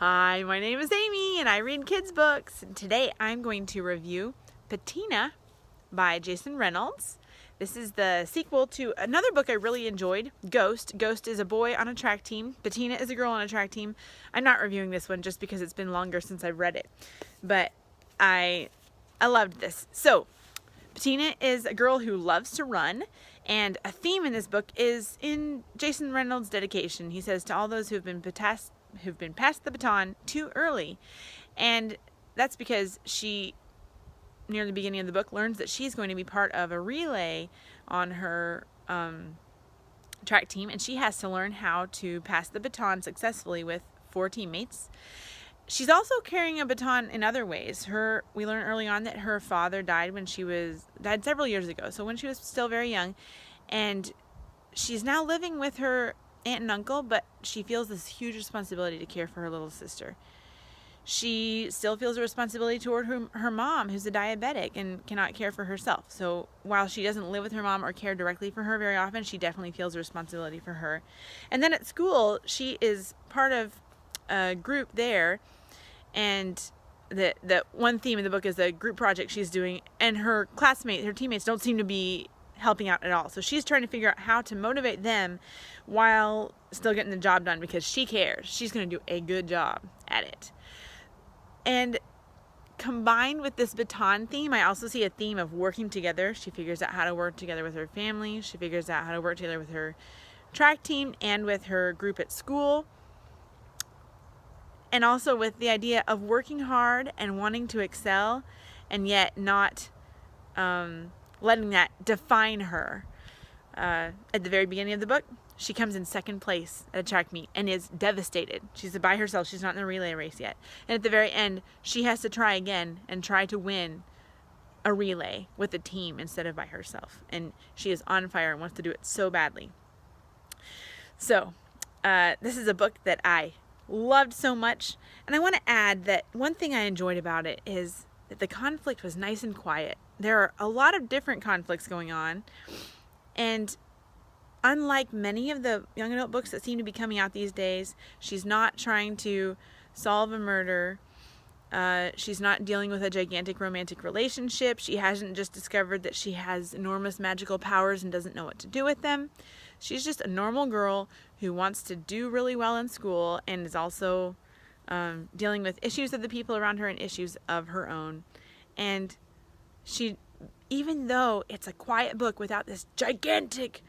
Hi, my name is Amy and I read kids books. Today I'm going to review Patina by Jason Reynolds. This is the sequel to another book I really enjoyed, Ghost. Ghost is a boy on a track team. Patina is a girl on a track team. I'm not reviewing this one just because it's been longer since I've read it, but I loved this. So, Patina is a girl who loves to run, and a theme in this book is in Jason Reynolds' dedication. He says, to all those who've been passed the baton too early. And that's because she, near the beginning of the book, learns that she's going to be part of a relay on her track team, and she has to learn how to pass the baton successfully with 4 teammates. She's also carrying a baton in other ways. We learn early on that her father died several years ago, so when she was still very young, and she's now living with her aunt and uncle, but she feels this huge responsibility to care for her little sister. She still feels a responsibility toward her mom, who's a diabetic and cannot care for herself. So while she doesn't live with her mom or care directly for her very often, she definitely feels a responsibility for her. And then at school, she is part of a group there, and the one theme in the book is a group project she's doing, and her teammates don't seem to be helping out at all. So she's trying to figure out how to motivate them while still getting the job done, because she cares. She's going to do a good job at it. And combined with this baton theme, I also see a theme of working together. She figures out how to work together with her family. She figures out how to work together with her track team and with her group at school. And also with the idea of working hard and wanting to excel, and yet not letting that define her. At the very beginning of the book, she comes in second place at a track meet and is devastated. She's by herself. She's not in the relay race yet. And at the very end, she has to try again and try to win a relay with a team instead of by herself. And she is on fire and wants to do it so badly. So, this is a book that I loved so much. And I want to add that one thing I enjoyed about it is that the conflict was nice and quiet. There are a lot of different conflicts going on, and unlike many of the young adult books that seem to be coming out these days, she's not trying to solve a murder. She's not dealing with a gigantic romantic relationship. She hasn't just discovered that she has enormous magical powers and doesn't know what to do with them. She's just a normal girl who wants to do really well in school and is also dealing with issues of the people around her and issues of her own. And she, even though it's a quiet book without this gigantic,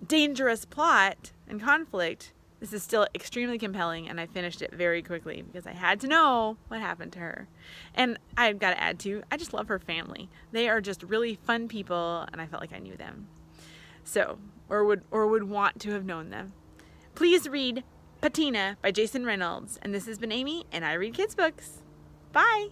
dangerous plot and conflict, this is still extremely compelling, and I finished it very quickly because I had to know what happened to her. And I've got to add too, I just love her family. They are just really fun people, and I felt like I knew them. So, or would want to have known them. Please read Patina by Jason Reynolds. And this has been Amy, and I read kids books. Bye!